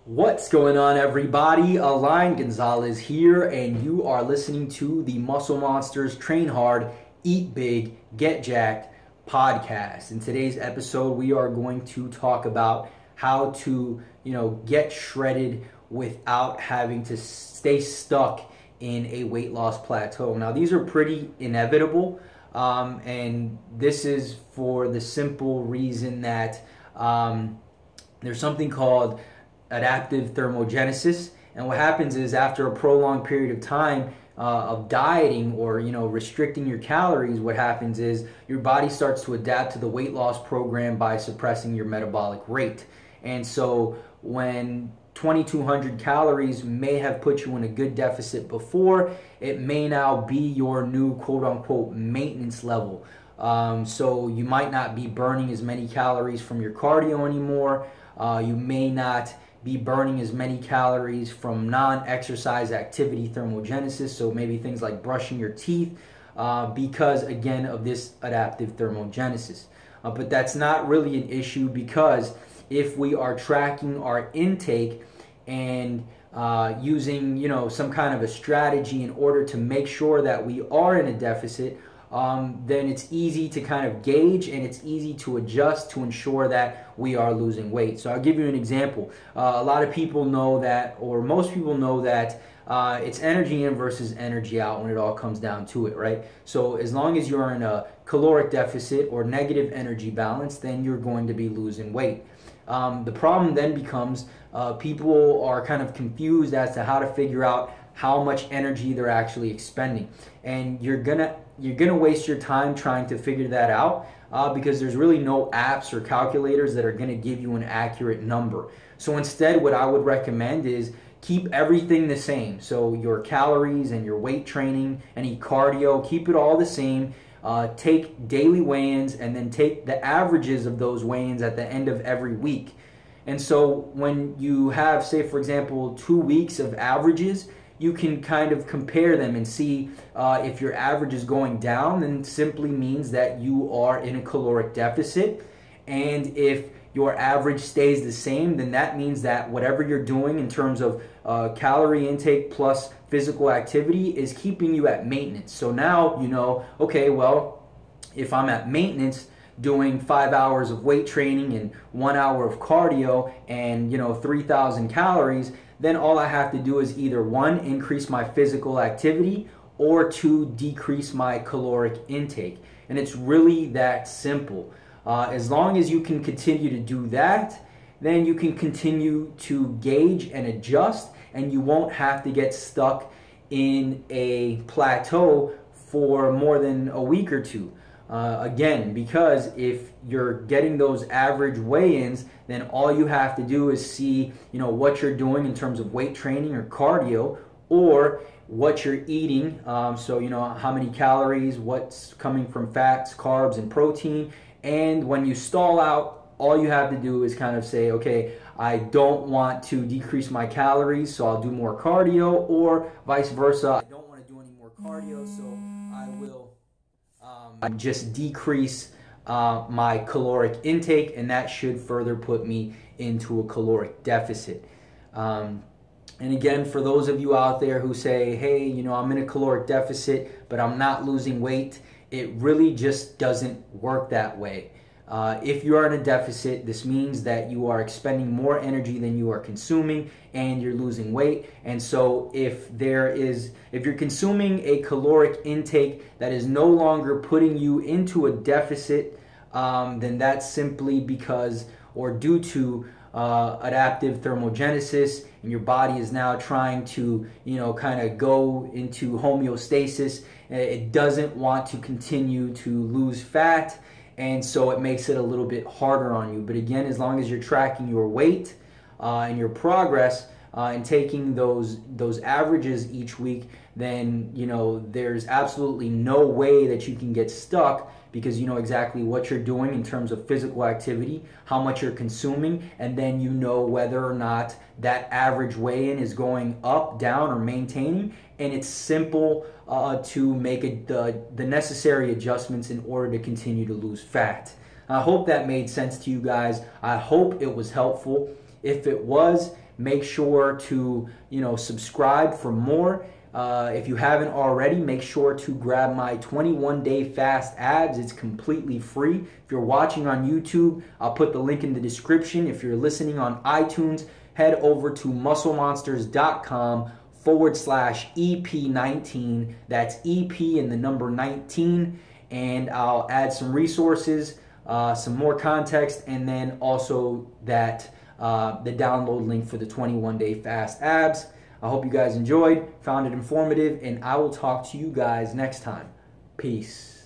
What's going on, everybody? Alain Gonzalez here, and you are listening to the Muscle Monsters Train Hard, Eat Big, Get Jacked podcast. In today's episode, we are going to talk about how to, get shredded without having to stay stuck in a weight loss plateau. Now, these are pretty inevitable, and this is for the simple reason that there's something called adaptive thermogenesis, and what happens is after a prolonged period of time of dieting or restricting your calories, what happens is your body starts to adapt to the weight loss program by suppressing your metabolic rate. And so when 2200 calories may have put you in a good deficit before, it may now be your new quote-unquote maintenance level. So you might not be burning as many calories from your cardio anymore. You may not be burning as many calories from non-exercise activity thermogenesis, so maybe things like brushing your teeth, because again of this adaptive thermogenesis. But that's not really an issue, because if we are tracking our intake and using some kind of a strategy in order to make sure that we are in a deficit, then it's easy to kind of gauge and it's easy to adjust to ensure that we are losing weight. So I'll give you an example. A lot of people know that, or most people know that, it's energy in versus energy out when it all comes down to it, right? So as long as you're in a caloric deficit or negative energy balance, then you're going to be losing weight. The problem then becomes people are kind of confused as to how to figure out how much energy they're actually expending, and you're gonna waste your time trying to figure that out because there's really no apps or calculators that are gonna give you an accurate number. So instead, what I would recommend is keep everything the same. So your calories and your weight training, any cardio, keep it all the same. Take daily weigh-ins and then take the averages of those weigh-ins at the end of every week. And so when you have, say for example, 2 weeks of averages, you can kind of compare them and see if your average is going down, then simply means that you are in a caloric deficit. And if your average stays the same, then that means that whatever you're doing in terms of calorie intake plus physical activity is keeping you at maintenance. So now you know, okay, well, if I'm at maintenance doing 5 hours of weight training and 1 hour of cardio and 3,000 calories, then all I have to do is either 1, increase my physical activity, or 2, decrease my caloric intake. And it's really that simple. As long as you can continue to do that, then you can continue to gauge and adjust, and you won't have to get stuck in a plateau for more than a week or two. Again, because if you're getting those average weigh-ins, then all you have to do is see, what you're doing in terms of weight training or cardio, or what you're eating. So, how many calories, what's coming from fats, carbs, and protein. And when you stall out, all you have to do is kind of say, okay, I don't want to decrease my calories, so I'll do more cardio, or vice versa. I don't want to do any more cardio, so I will just decrease my caloric intake, and that should further put me into a caloric deficit. And again, for those of you out there who say, hey, I'm in a caloric deficit, but I'm not losing weight, it really just doesn't work that way. If you are in a deficit, this means that you are expending more energy than you are consuming, and you're losing weight. And so if you're consuming a caloric intake that is no longer putting you into a deficit, then that's simply because or due to adaptive thermogenesis, and your body is now trying to kind of go into homeostasis. It doesn't want to continue to lose fat, and so it makes it a little bit harder on you. But again, as long as you're tracking your weight and your progress and taking those averages each week, then there's absolutely no way that you can get stuck, because you know exactly what you're doing in terms of physical activity, how much you're consuming, and then you know whether or not that average weigh-in is going up, down, or maintaining. And it's simple to make the necessary adjustments in order to continue to lose fat. I hope that made sense to you guys. I hope it was helpful. If it was, make sure to, subscribe for more. If you haven't already, make sure to grab my 21-day fast abs. It's completely free. If you're watching on YouTube, I'll put the link in the description. If you're listening on iTunes, head over to musclemonsters.com/EP19. That's EP and the number 19. And I'll add some resources, some more context, and then also the download link for the 21-day fast abs. I hope you guys enjoyed, found it informative, and I will talk to you guys next time. Peace.